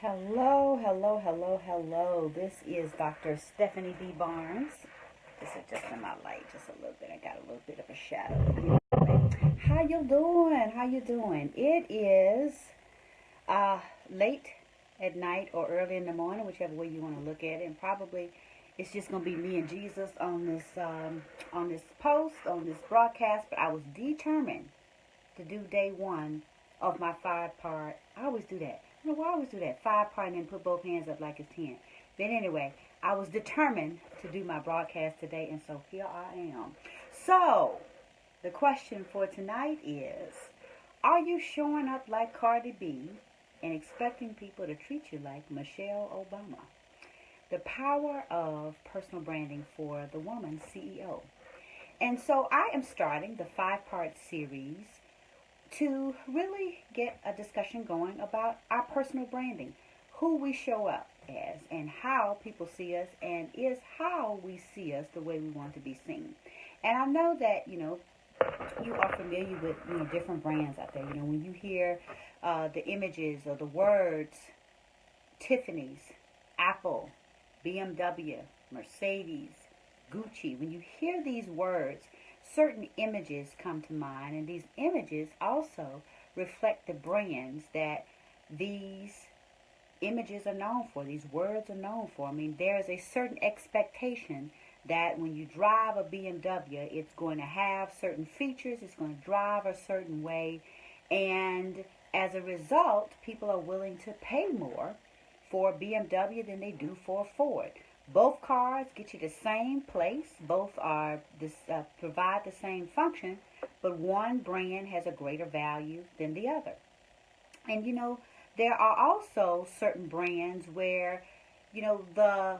Hello, hello, hello, hello. This is Dr. Stephanie B. Barnes. Just adjusting my light just a little bit. I got a little bit of a shadow. Anyway, how you doing? How you doing? It is uh, late at night or early in the morning, whichever way you want to look at it. And probably it's just gonna be me and Jesus on this post on this broadcast. But I was determined to do day one of my 5 part. I always do that. I don't know why I always do that. 5 part and then put both hands up like it's 10. But anyway, I was determined to do my broadcast today, and so here I am. So, the question for tonight is, are you showing up like Cardi B and expecting people to treat you like Michelle Obama? The power of personal branding for the woman CEO. And so I am starting the 5 part series to really get a discussion going about our personal branding, who we show up as, and how people see us, and is how we see us the way we want to be seen. And I know that, you are familiar with, different brands out there. When you hear the images or the words Tiffany's, Apple, BMW, Mercedes, Gucci, when you hear these words, certain images come to mind, and these images also reflect the brands that these images are known for, these words are known for. I mean, there is a certain expectation that when you drive a BMW, it's going to have certain features, it's going to drive a certain way, and as a result, people are willing to pay more for a BMW than they do for a Ford. Both cars get you the same place. Both are provide the same function, but one brand has a greater value than the other. And there are also certain brands where the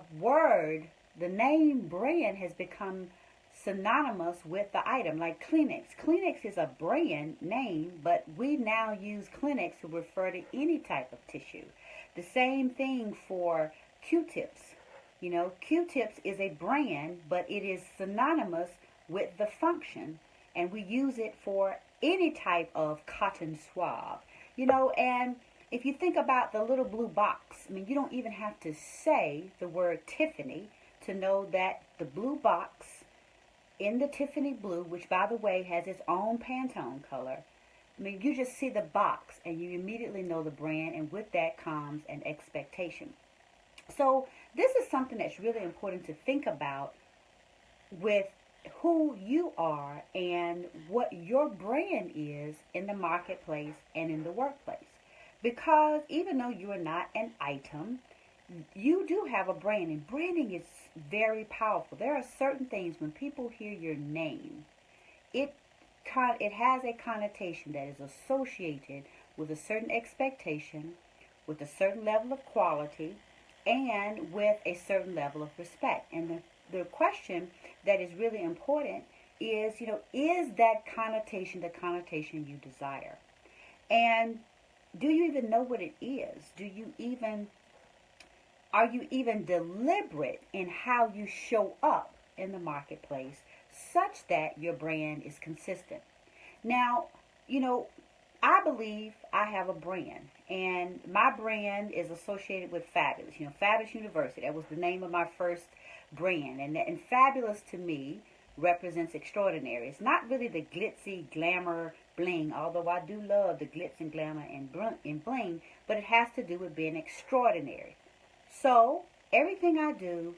name brand has become synonymous with the item, like Kleenex. Kleenex is a brand name, but we now use Kleenex to refer to any type of tissue. The same thing for Q-tips. Q-tips is a brand, but it is synonymous with the function, and we use it for any type of cotton swab. And if you think about the little blue box, I mean, you don't even have to say the word Tiffany to know that the blue box in the Tiffany blue, which by the way has its own Pantone color, I mean, you just see the box and you immediately know the brand, and with that comes an expectation. So this is something that's really important to think about with who you are and what your brand is in the marketplace and in the workplace. Because even though you are not an item, you do have a brand, and branding is very powerful. There are certain things when people hear your name, it has a connotation that is associated with a certain expectation, with a certain level of quality, and with a certain level of respect. And the question that is really important is, is that connotation the connotation you desire? And do you even know what it is? Are you even deliberate in how you show up in the marketplace such that your brand is consistent? Now, I believe I have a brand, and my brand is associated with Fabulous. Fabulous University. That was the name of my first brand, and Fabulous to me represents extraordinary. It's not really the glitzy glamour bling, although I do love the glitz and glamour and bling, but it has to do with being extraordinary. So everything I do,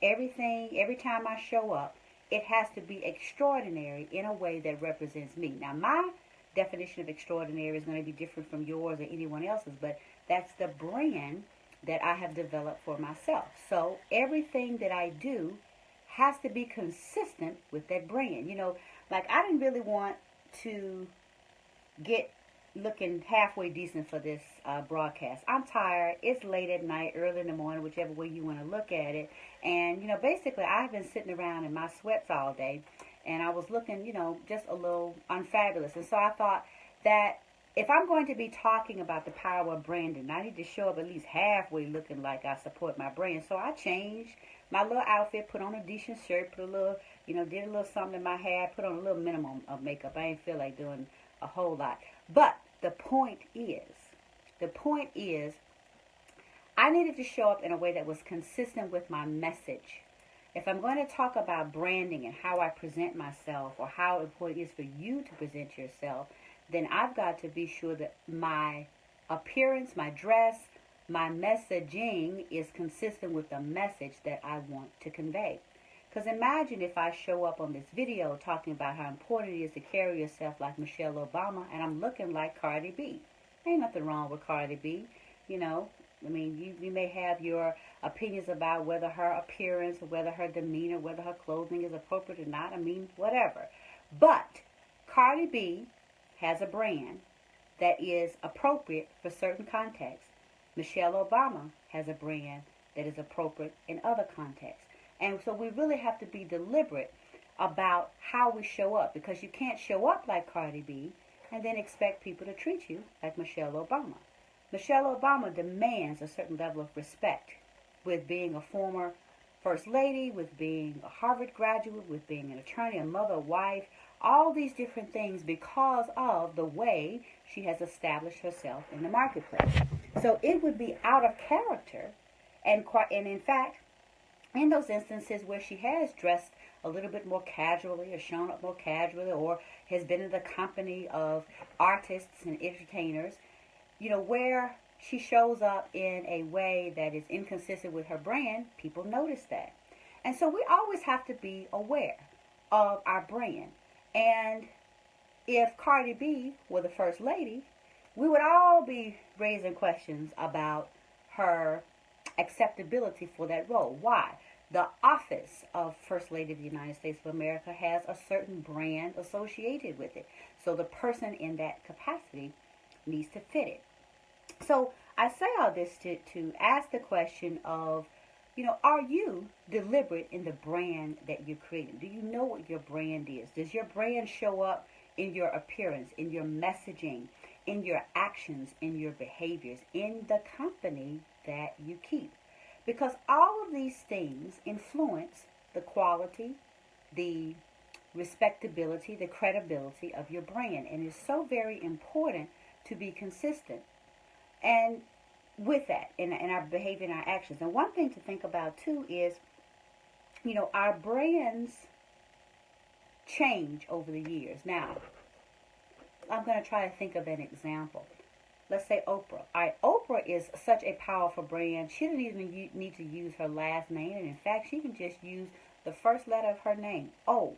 every time I show up, it has to be extraordinary in a way that represents me. Now, my definition of extraordinary is going to be different from yours or anyone else's, but that's the brand that I have developed for myself. So everything that I do has to be consistent with that brand. Like I didn't really want to get looking halfway decent for this broadcast. I'm tired. It's late at night, early in the morning, whichever way you want to look at it. And, basically I've been sitting around in my sweats all day, and I was looking, just a little unfabulous. And so I thought that if I'm going to be talking about the power of branding, I need to show up at least halfway looking like I support my brand. So I changed my little outfit, put on a decent shirt, put a little, did a little something in my hair, put on a little minimum of makeup. I ain't feel like doing a whole lot. But the point is, I needed to show up in a way that was consistent with my message. If I'm going to talk about branding and how I present myself, or how important it is for you to present yourself, then I've got to be sure that my appearance, my dress, my messaging is consistent with the message that I want to convey. Because imagine if I show up on this video talking about how important it is to carry yourself like Michelle Obama, and I'm looking like Cardi B. Ain't nothing wrong with Cardi B, you know. I mean, you may have your opinions about whether her appearance, or whether her demeanor, whether her clothing is appropriate or not. I mean, whatever. But Cardi B has a brand that is appropriate for certain contexts. Michelle Obama has a brand that is appropriate in other contexts. And so we really have to be deliberate about how we show up, because you can't show up like Cardi B and then expect people to treat you like Michelle Obama. Michelle Obama demands a certain level of respect with being a former first lady, with being a Harvard graduate, with being an attorney, a mother, a wife, all these different things because of the way she has established herself in the marketplace. So it would be out of character, and in fact, in those instances where she has dressed a little bit more casually, or shown up more casually, or has been in the company of artists and entertainers, where she shows up in a way that is inconsistent with her brand, people notice that. And so we always have to be aware of our brand. And if Cardi B were the first lady, we would all be raising questions about her acceptability for that role. Why? The office of First Lady of the United States of America has a certain brand associated with it. So the person in that capacity needs to fit it. So I say all this to ask the question of, are you deliberate in the brand that you're creating? Do you know what your brand is? Does your brand show up in your appearance, in your messaging, in your actions, in your behaviors, in the company that you keep? Because all of these things influence the quality, the respectability, the credibility of your brand. And it's so very important to be consistent. And with that, in our behavior and our actions. And one thing to think about too is, our brands change over the years. Now, I'm going to try to think of an example. Let's say Oprah. All right, Oprah is such a powerful brand. She doesn't even need to use her last name. And in fact, she can just use the first letter of her name, O.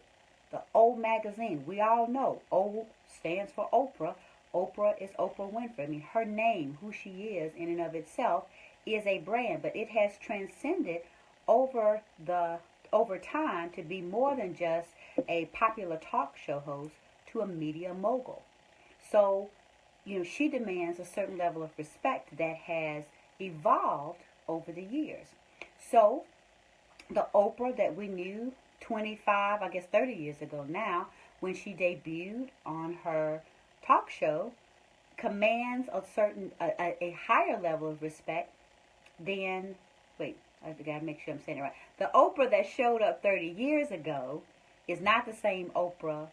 The O magazine. We all know O stands for Oprah. Oprah is Oprah Winfrey. I mean, her name, who she is in and of itself, is a brand, but it has transcended over time to be more than just a popular talk show host to a media mogul. So, she demands a certain level of respect that has evolved over the years. So, the Oprah that we knew 25, 30 years ago now, when she debuted on her talk show, commands a higher level of respect than, I gotta make sure I'm saying it right. The Oprah that showed up 30 years ago is not the same Oprah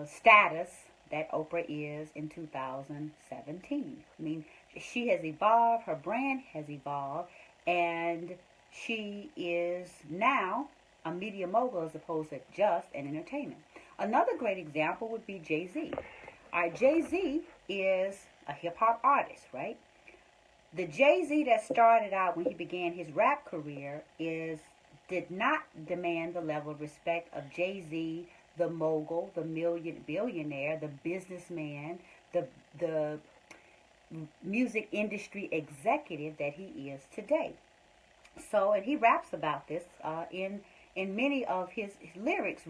status that Oprah is in 2017. I mean, she has evolved, her brand has evolved, and she is now a media mogul as opposed to just an entertainment. Another great example would be Jay-Z. Jay-Z is a hip-hop artist, right? The Jay-Z that started out when he began his rap career did not demand the level of respect of Jay-Z, the mogul, the billionaire, the businessman, the music industry executive that he is today. So, and he raps about this in many of his lyrics,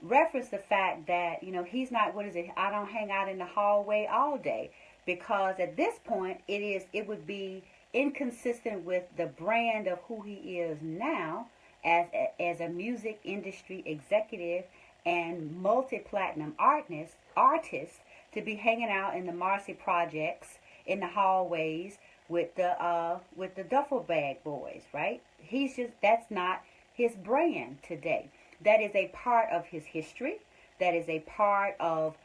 reference the fact that, he's not, I don't hang out in the hallway all day, because at this point it would be inconsistent with the brand of who he is now as a music industry executive and multi-platinum artist to be hanging out in the Marcy projects in the hallways with the duffel bag boys, right? That's not his brand today. That is a part of his history. That is a part of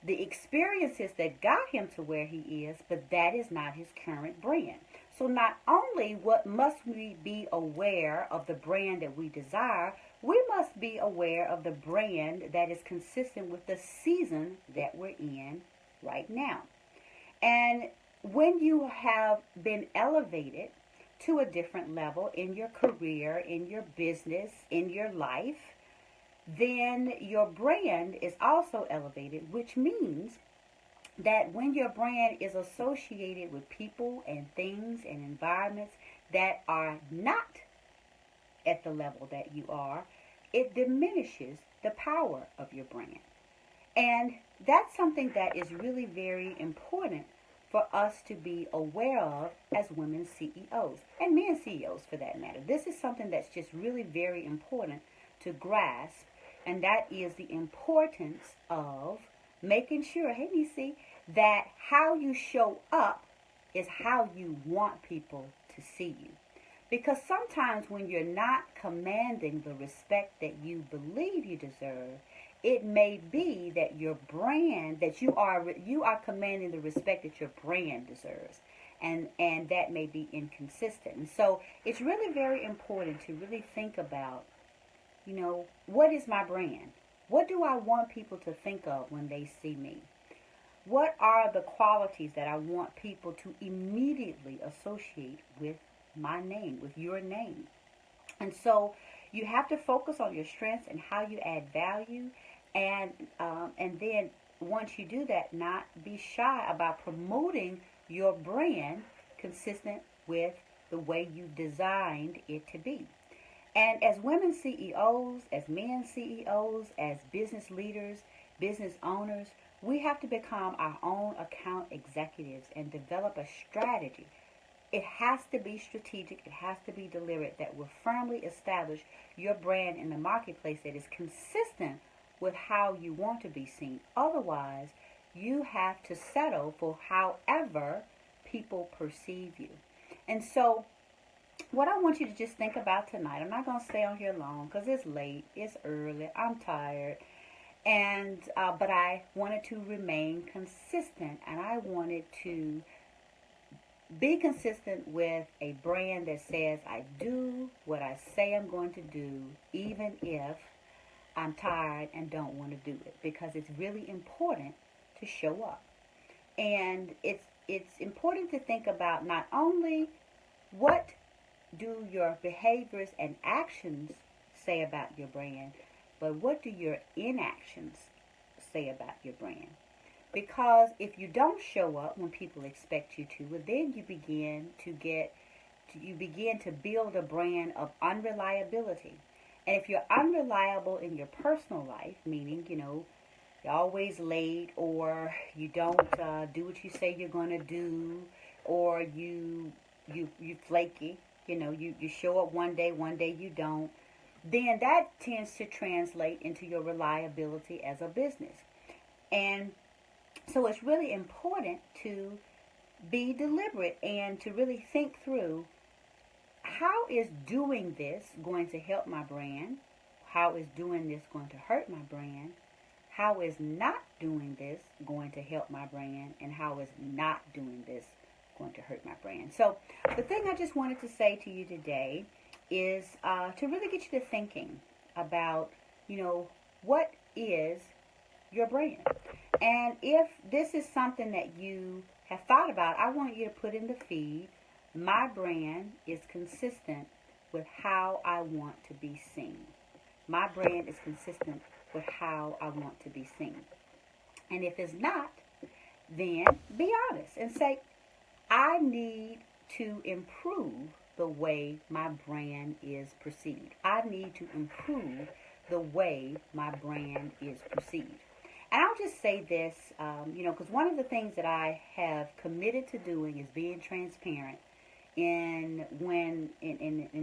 the experiences that got him to where he is, but that is not his current brand. So not only what must we be aware of the brand that we desire, we must be aware of the brand that is consistent with the season that we're in right now. And when you have been elevated to a different level in your career, in your business, in your life, then your brand is also elevated, which means that when your brand is associated with people and things and environments that are not at the level that you are, it diminishes the power of your brand. And that's something that is really very important for us to be aware of as women CEOs and men CEOs for that matter. This is something that's just really very important to grasp, and that is the importance of making sure, hey Nisi, that how you show up is how you want people to see you. Because sometimes when you're not commanding the respect that you believe you deserve, it may be that your brand, that you are commanding the respect that your brand deserves. And that may be inconsistent. And so it's really very important to really think about, what is my brand? What do I want people to think of when they see me? What are the qualities that I want people to immediately associate with my name, with your name? And so you have to focus on your strengths and how you add value. And then once you do that, not be shy about promoting your brand consistent with the way you've designed it to be. And as women CEOs, as men CEOs, as business leaders, business owners, we have to become our own account executives and develop a strategy. It has to be strategic. It has to be deliberate that will firmly establish your brand in the marketplace that is consistent with how you want to be seen. Otherwise, you have to settle for however people perceive you. And so what I want you to just think about tonight, I'm not going to stay on here long because it's late, it's early, I'm tired, and but I wanted to remain consistent, and I wanted to be consistent with a brand that says I do what I say I'm going to do, even if I'm tired and don't want to do it, because it's really important to show up. And it's important to think about not only what do your behaviors and actions say about your brand, but what do your inactions say about your brand? Because if you don't show up when people expect you to, well, then you begin to build a brand of unreliability. And if you're unreliable in your personal life, meaning, you're always late, or you don't do what you say you're going to do, or you flaky, you show up one day you don't, then that tends to translate into your reliability as a business. And so it's really important to be deliberate and to really think through, how is doing this going to help my brand? How is doing this going to hurt my brand? How is not doing this going to help my brand? And how is not doing this going to hurt my brand? So the thing I just wanted to say to you today is to really get you to thinking about, what is your brand? And if this is something that you have thought about, I want you to put in the feed, my brand is consistent with how I want to be seen. My brand is consistent with how I want to be seen. And if it's not, then be honest and say, I need to improve the way my brand is perceived. I need to improve the way my brand is perceived. And I'll just say this, because one of the things that I have committed to doing is being transparent in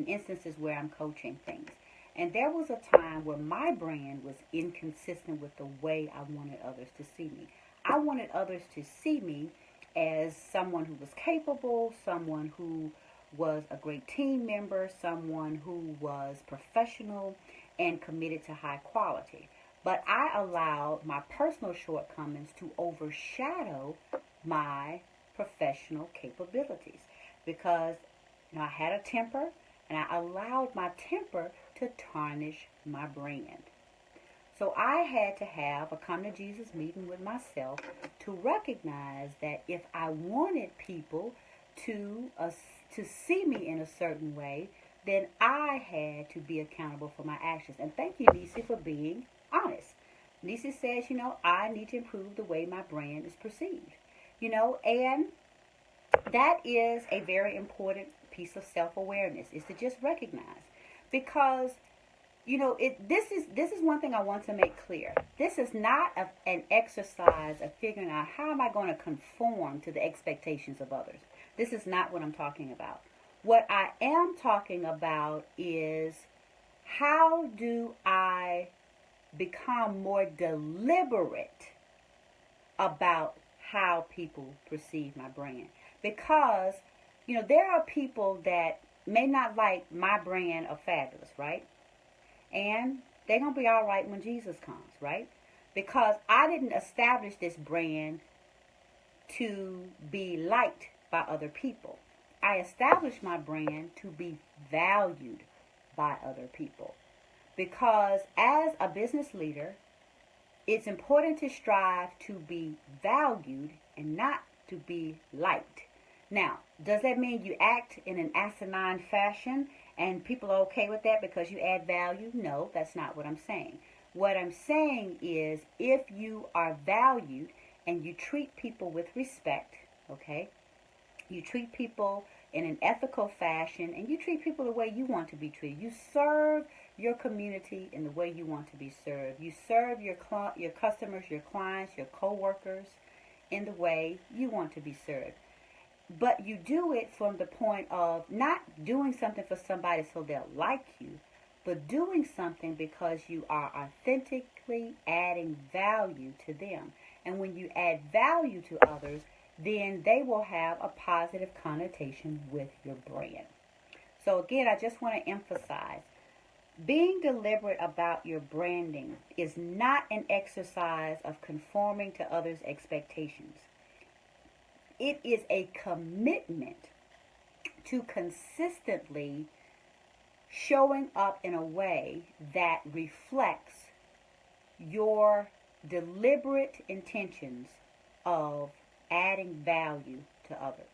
instances where I'm coaching things. And there was a time where my brand was inconsistent with the way I wanted others to see me. I wanted others to see me as someone who was capable, someone who was a great team member, someone who was professional and committed to high quality. But I allowed my personal shortcomings to overshadow my professional capabilities because I had a temper and I allowed my temper to tarnish my brand. So I had to have a come to Jesus meeting with myself to recognize that if I wanted people to to see me in a certain way, then I had to be accountable for my actions. And thank you, Nisi, for being honest. Nisi says, I need to improve the way my brand is perceived. And that is a very important piece of self-awareness, is to just recognize. Because this is one thing I want to make clear. This is not an exercise of figuring out how am I going to conform to the expectations of others. This is not what I'm talking about. What I am talking about is how do I become more deliberate about how people perceive my brand. Because, there are people that may not like my brand of fabulous, right? And they're going to be all right when Jesus comes, right? Because I didn't establish this brand to be liked by other people. I established my brand to be valued by other people. Because as a business leader, it's important to strive to be valued and not to be liked. Now, does that mean you act in an asinine fashion and people are okay with that because you add value? No, that's not what I'm saying. What I'm saying is if you are valued and you treat people with respect, okay, you treat people in an ethical fashion and you treat people the way you want to be treated. You serve your community in the way you want to be served. You serve your customers, your clients, your co-workers in the way you want to be served. But you do it from the point of not doing something for somebody so they'll like you, but doing something because you are authentically adding value to them. And when you add value to others, then they will have a positive connotation with your brand. So again, I just want to emphasize, being deliberate about your branding is not an exercise of conforming to others' expectations. It is a commitment to consistently showing up in a way that reflects your deliberate intentions of adding value to others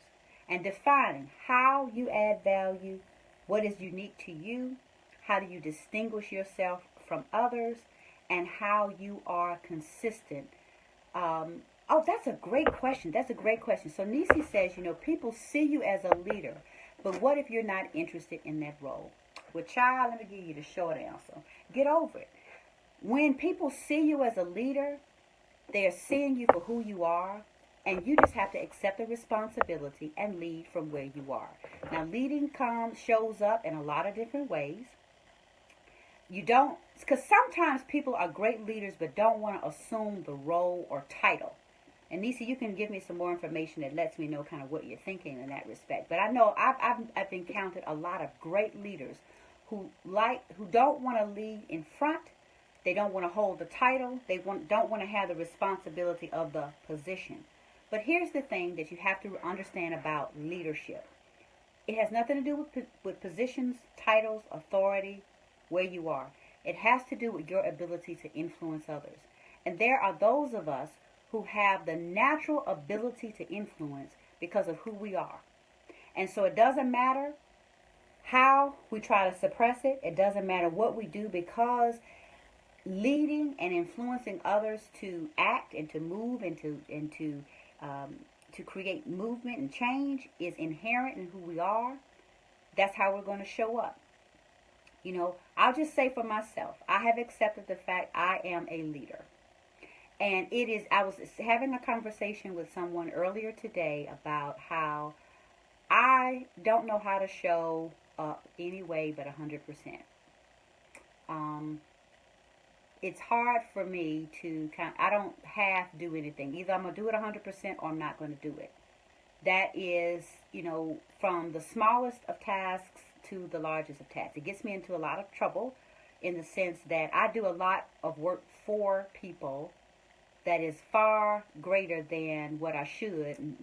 and defining how you add value, what is unique to you, how do you distinguish yourself from others, and how you are consistent. Oh, that's a great question. That's a great question. So Nisi says, people see you as a leader, but what if you're not interested in that role? Well, child, let me give you the short answer. Get over it. When people see you as a leader, they are seeing you for who you are, and you just have to accept the responsibility and lead from where you are. Now, leading shows up in a lot of different ways. You don't, because sometimes people are great leaders but don't want to assume the role or title. And Nisi, you can give me some more information that lets me know kind of what you're thinking in that respect. But I know I've encountered a lot of great leaders who don't want to lead in front. They don't want to hold the title. They don't want to have the responsibility of the position. But here's the thing that you have to understand about leadership. It has nothing to do with positions, titles, authority, where you are. It has to do with your ability to influence others. And there are those of us who have the natural ability to influence because of who we are. And so it doesn't matter how we try to suppress it. It doesn't matter what we do, because leading and influencing others to act and to move and to create movement and change is inherent in who we are. That's how we're going to show up. I'll just say for myself, I have accepted the fact I am a leader. And I was having a conversation with someone earlier today about how I don't know how to show up anyway but 100%. It's hard for me to I don't half do anything. Either I'm going to do it 100% or I'm not going to do it. That is, from the smallest of tasks to the largest of tasks. It gets me into a lot of trouble in the sense that I do a lot of work for people that is far greater than what I should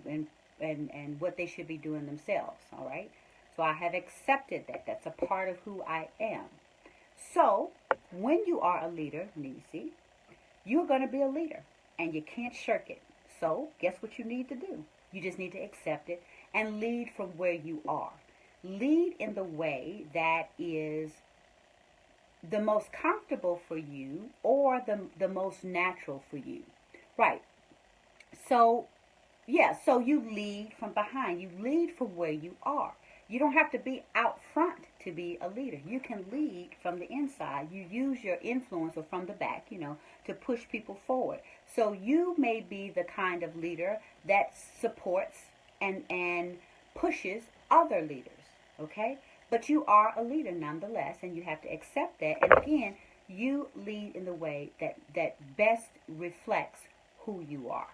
and what they should be doing themselves, all right? So I have accepted that. That's a part of who I am. So when you are a leader, Nisi, you're going to be a leader and you can't shirk it. So guess what you need to do? You just need to accept it and lead from where you are. Lead in the way that is the most comfortable for you or the most natural for you. Right. So, yeah, so you lead from behind. You lead from where you are. You don't have to be out front to be a leader. You can lead from the inside. You use your influence or from the back, to push people forward. So you may be the kind of leader that supports and pushes other leaders, okay? But you are a leader nonetheless, and you have to accept that. And again, you lead in the way that best reflects who you are.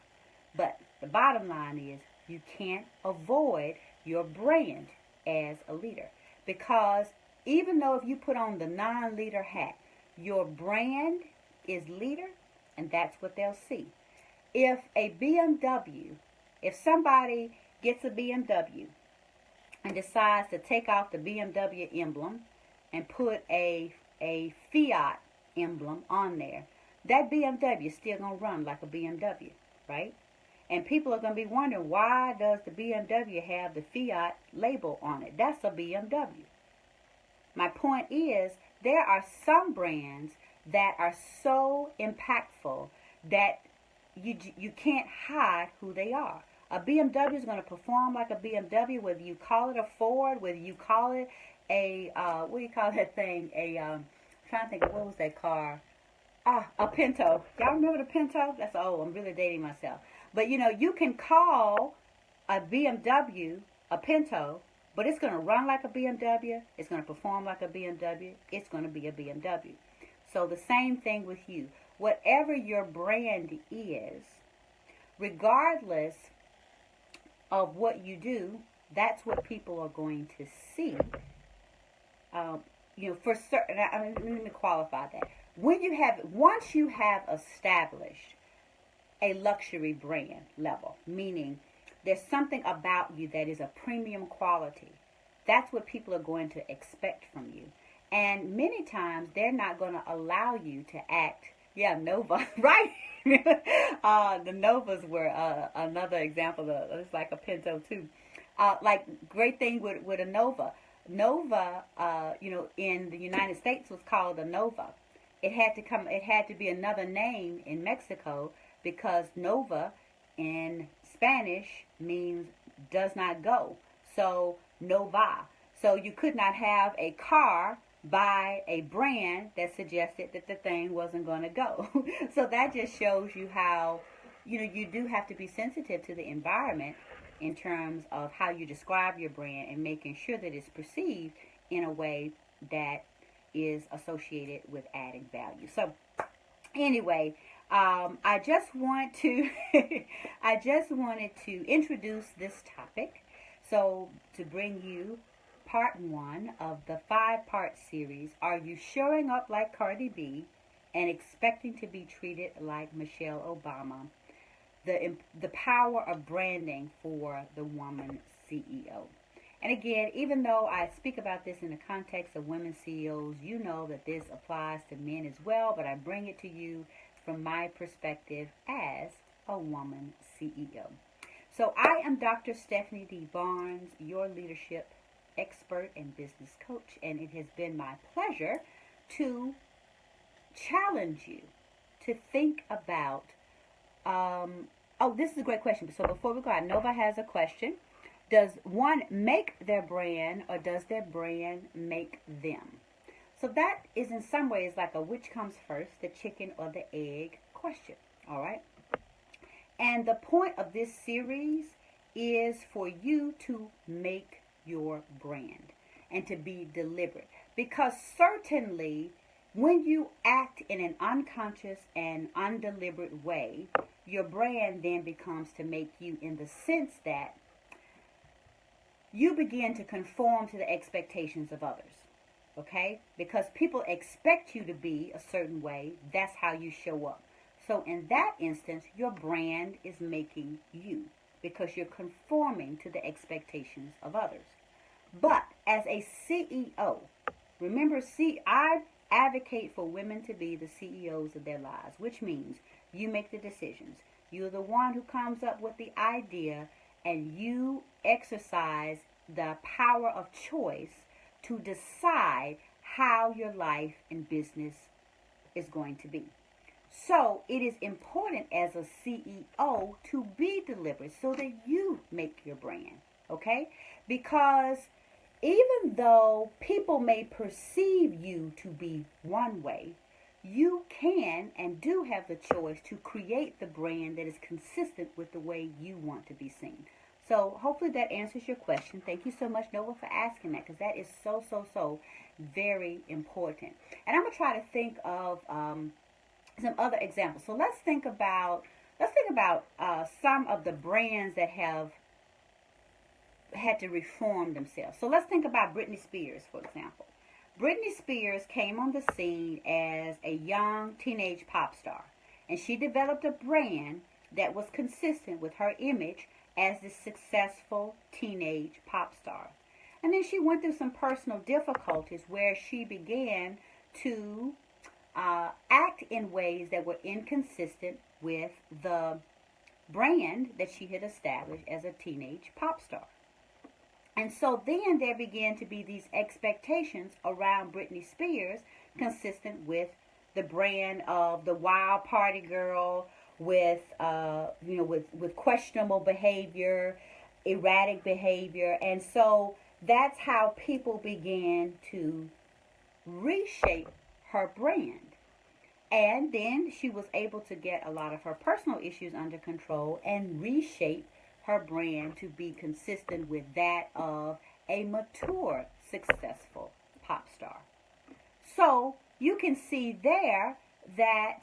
But the bottom line is you can't avoid your brand as a leader, because even though if you put on the non-leader hat, your brand is leader, and that's what they'll see. If somebody gets a BMW and decides to take off the BMW emblem and put a Fiat emblem on there, that BMW is still going to run like a BMW, right? And people are going to be wondering, why does the BMW have the Fiat label on it? That's a BMW. My point is, there are some brands that are so impactful that you can't hide who they are. A BMW is going to perform like a BMW, whether you call it a Ford, whether you call it a, what do you call that thing? I'm trying to think of, what was that car? A Pinto. Y'all remember the Pinto? That's old. I'm really dating myself. But, you can call a BMW a Pinto, but it's going to run like a BMW. It's going to perform like a BMW. It's going to be a BMW. So the same thing with you. Whatever your brand is, regardless of what you do, that's what people are going to see. For certain, let me qualify that. Once you have established a luxury brand level, meaning there's something about you that is a premium quality, that's what people are going to expect from you. And many times they're not going to allow you to act, Nova, right? The Novas were another example of, it's like a Pinto too. Great thing with a Nova. Nova, in the United States was called a Nova. It had to be another name in Mexico, because Nova in Spanish means does not go. So Nova. So you could not have a car by a brand that suggested that the thing wasn't going to go. So that just shows you how, you do have to be sensitive to the environment in terms of how you describe your brand and making sure that it's perceived in a way that is associated with adding value. So anyway, I just wanted to introduce this topic. So to bring you part 1 of the 5-part series, Are You Showing Up Like Cardi B and Expecting to Be Treated Like Michelle Obama? The power of branding for the woman CEO. And again, even though I speak about this in the context of women CEOs, you know that this applies to men as well, but I bring it to you from my perspective as a woman CEO. So I am Dr. Stephanie D. Barnes, your leadership expert and business coach, and it has been my pleasure to challenge you to think about, this is a great question. So before we go, Nova has a question. Does one make their brand, or does their brand make them? So that is in some ways like a which comes first, the chicken or the egg question, all right? And the point of this series is for you to make your brand and to be deliberate. Because certainly when you act in an unconscious and undeliberate way, your brand then becomes to make you, in the sense that you begin to conform to the expectations of others. okay? Because people expect you to be a certain way. That's how you show up. So in that instance, your brand is making you because you're conforming to the expectations of others. But as a CEO, remember, see, I advocate for women to be the CEOs of their lives, which means you make the decisions. You're the one who comes up with the idea, and you exercise the power of choice to decide how your life and business is going to be. So it is important as a CEO to be deliberate so that you make your brand, okay? Because even though people may perceive you to be one way, you can and do have the choice to create the brand that is consistent with the way you want to be seen. So hopefully that answers your question. Thank you so much, Nova, for asking that, because that is so very important. And I'm going to try to think of some other examples. So let's think about some of the brands that have had to reform themselves. So let's think about Britney Spears, for example. Britney Spears came on the scene as a young teenage pop star, and she developed a brand that was consistent with her image as the successful teenage pop star. And then she went through some personal difficulties where she began to act in ways that were inconsistent with the brand that she had established as a teenage pop star. And so then there began to be these expectations around Britney Spears consistent with the brand of the wild party girl with questionable behavior, erratic behavior. And so that's how people began to reshape her brand. And then she was able to get a lot of her personal issues under control and reshape her brand to be consistent with that of a mature, successful pop star. So you can see there that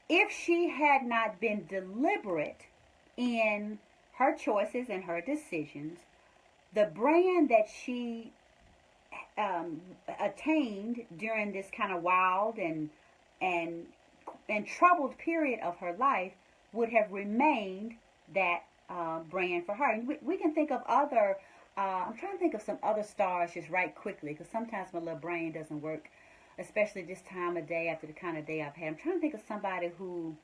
if she had not been deliberate in her choices and her decisions, the brand that she attained during this kind of wild and troubled period of her life would have remained that brand for her. And we can think of other, I'm trying to think of some other stars just right quickly, because sometimes my little brain doesn't work, especially this time of day after the kind of day I've had. I'm trying to think of somebody who,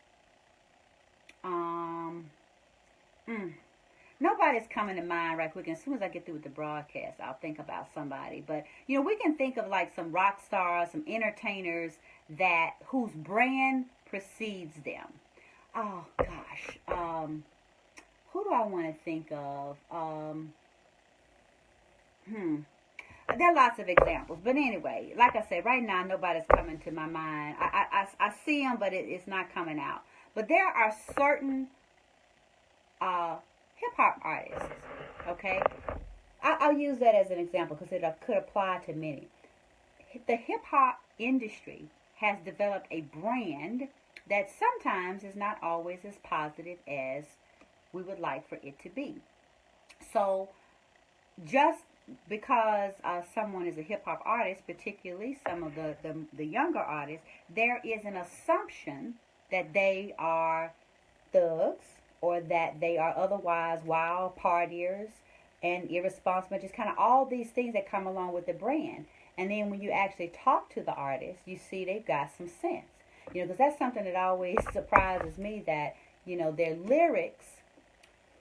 nobody's coming to mind right quick. And as soon as I get through with the broadcast, I'll think about somebody. But, we can think of like some rock stars, some entertainers whose brand precedes them. Oh, gosh. Who do I want to think of? There are lots of examples. But anyway, like I said, right now, nobody's coming to my mind. I see them, but it's not coming out. But there are certain hip-hop artists, okay? I'll use that as an example because it could apply to many. The hip-hop industry has developed a brand that sometimes is not always as positive as we would like for it to be. So just because someone is a hip-hop artist, particularly some of the younger artists, there is an assumption that they are thugs or that they are otherwise wild partiers and irresponsible, just kind of all these things that come along with the brand. And then when you actually talk to the artist, you see they've got some sense. Because that's something that always surprises me, that, their lyrics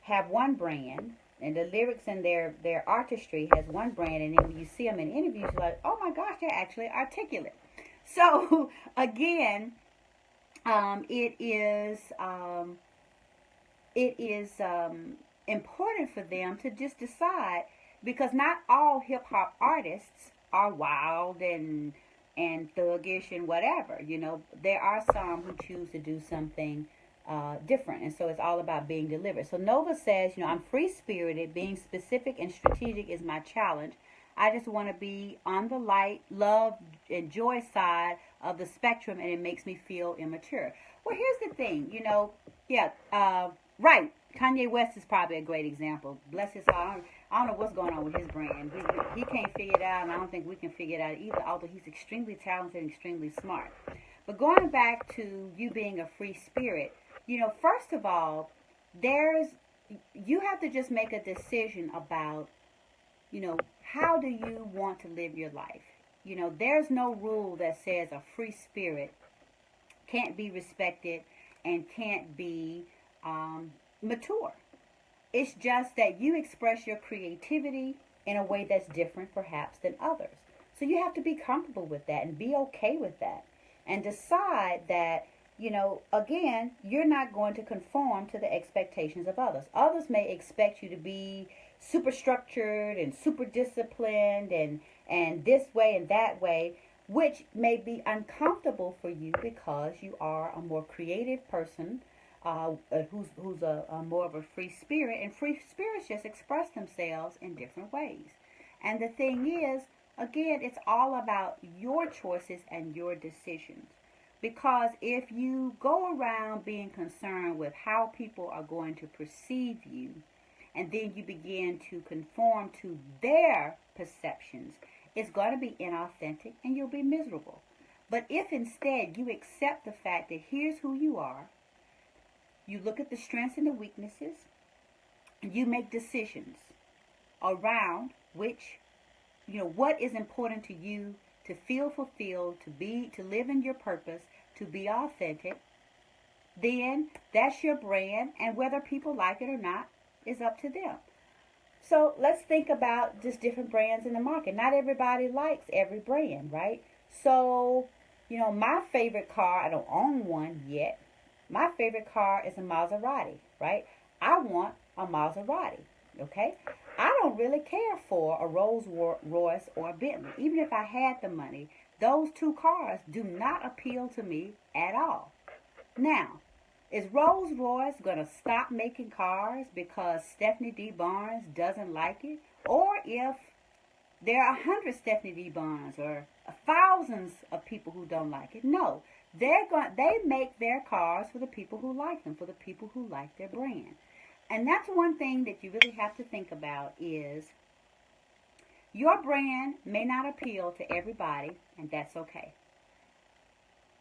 have one brand, and the lyrics and their artistry has one brand, and then when you see them in interviews, you're like, oh my gosh, they're actually articulate. So, again, it is important for them to just decide, because not all hip-hop artists are wild and thuggish and whatever. There are some who choose to do something different, and so it's all about being deliberate. So Nova says, I'm free-spirited. Being specific and strategic is my challenge. I just want to be on the light, love, and joy side of the spectrum, and it makes me feel immature. Well, here's the thing, right. Kanye West is probably a great example. Bless his heart. I don't know what's going on with his brand. He can't figure it out, and I don't think we can figure it out either, although he's extremely talented and extremely smart. But going back to you being a free spirit, first of all, you have to just make a decision about, how do you want to live your life? There's no rule that says a free spirit can't be respected and can't be mature. It's just that you express your creativity in a way that's different perhaps than others. So you have to be comfortable with that and be okay with that and decide that, again, you're not going to conform to the expectations of others. Others may expect you to be super structured and super disciplined and this way and that way, which may be uncomfortable for you because you are a more creative person who's a more of a free spirit, and free spirits just express themselves in different ways. And the thing is, again, it's all about your choices and your decisions. Because if you go around being concerned with how people are going to perceive you, and then you begin to conform to their perceptions, it's going to be inauthentic and you'll be miserable. But if instead you accept the fact that here's who you are, you look at the strengths and the weaknesses, you make decisions around which, what is important to you to feel fulfilled, to live in your purpose, to be authentic, then that's your brand, and whether people like it or not is up to them. So let's think about just different brands in the market. Not everybody likes every brand, right? So, my favorite car, I don't own one yet. My favorite car is a Maserati, right? I want a Maserati, okay? I don't really care for a Rolls Royce or a Bentley. Even if I had the money, those two cars do not appeal to me at all. Now, is Rolls Royce going to stop making cars because Stephanie D. Barnes doesn't like it? Or if there are 100 Stephanie D. Barnes or thousands of people who don't like it? No. They make their cars for the people who like them, for the people who like their brand. And that's one thing that you really have to think about is your brand may not appeal to everybody, and that's okay.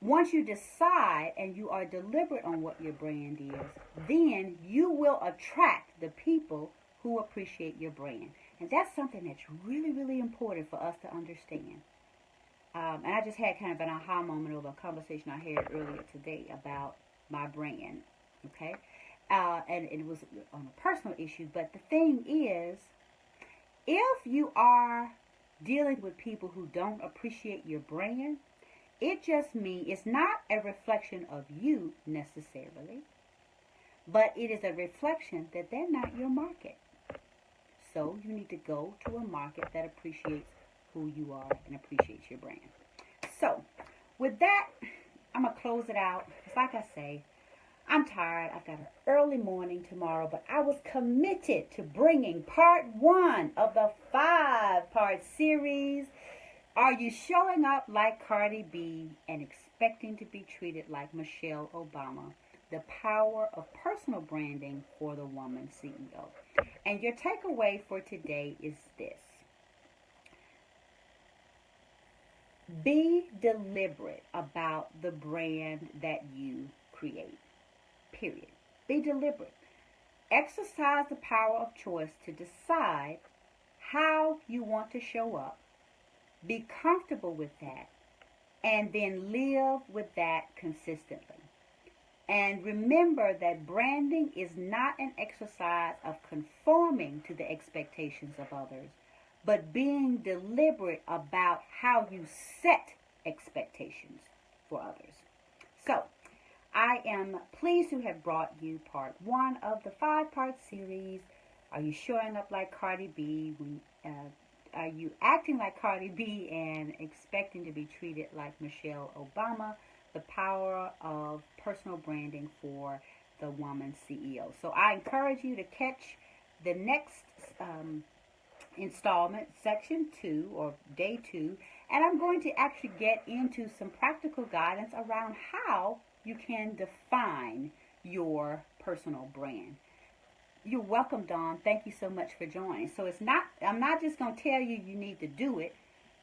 Once you decide and you are deliberate on what your brand is, then you will attract the people who appreciate your brand. And that's something that's really, really important for us to understand. And I just had kind of an aha moment over a conversation I had earlier today about my brand, okay? And it was on a personal issue, but the thing is, if you are dealing with people who don't appreciate your brand, it just means it's not a reflection of you necessarily, but it is a reflection that they're not your market. So you need to go to a market that appreciates who you are and appreciates your brand. So with that, I'm going to close it out. It's like I say, I'm tired. I've got an early morning tomorrow, but I was committed to bringing part 1 of the 5-part series. Are you showing up like Cardi B and expecting to be treated like Michelle Obama? The power of personal branding for the woman CEO. And your takeaway for today is this. Be deliberate about the brand that you create. Period. Be deliberate. Exercise the power of choice to decide how you want to show up. Be comfortable with that. And then live with that consistently. And remember that branding is not an exercise of conforming to the expectations of others, but being deliberate about how you set expectations for others. So, I am pleased to have brought you part 1 of the 5-part series. Are you showing up like Cardi B? Are you acting like Cardi B and expecting to be treated like Michelle Obama? The power of personal branding for the woman CEO. So I encourage you to catch the next installment, section 2 or day 2, and I'm going to actually get into some practical guidance around how you can define your personal brand. You're welcome, Dawn. Thank you so much for joining. So I'm not just going to tell you you need to do it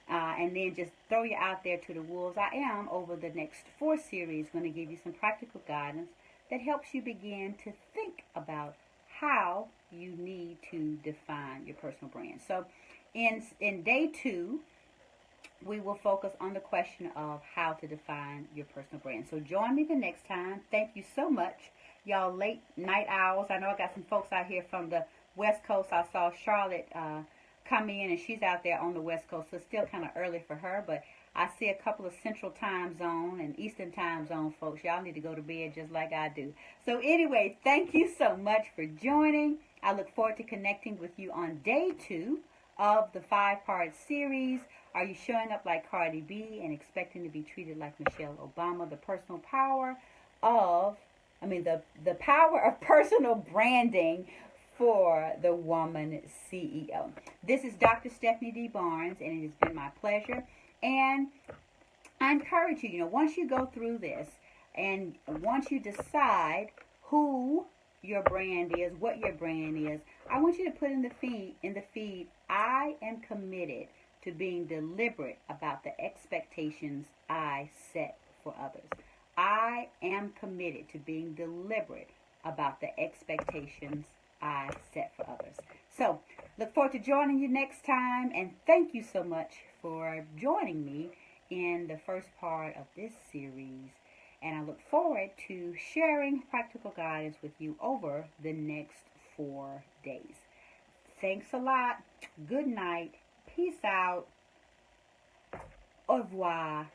and then just throw you out there to the wolves. I am, over the next 4 series, going to give you some practical guidance that helps you begin to think about how you need to define your personal brand. So in day 2, we will focus on the question of how to define your personal brand. So join me the next time. Thank you so much. Y'all late night owls. I know I got some folks out here from the West Coast. I saw Charlotte come in, and she's out there on the West Coast, so it's still kind of early for her, but I see a couple of Central Time Zone and Eastern Time Zone folks. Y'all need to go to bed just like I do. So anyway, thank you so much for joining. I look forward to connecting with you on day 2 of the 5-part series. Are you showing up like Cardi B and expecting to be treated like Michelle Obama? The power of personal branding for the woman CEO. This is Dr. Stephanie D. Barnes, and it has been my pleasure. And I encourage you, once you go through this and once you decide who your brand is, what your brand is, I want you to put in the feed, I am committed to being deliberate about the expectations I set for others. I am committed to being deliberate about the expectations I set for others. So, look forward to joining you next time, and thank you so much for joining me in the first part of this series. And I look forward to sharing practical guidance with you over the next 4 days. Thanks a lot. Good night. Peace out. Au revoir.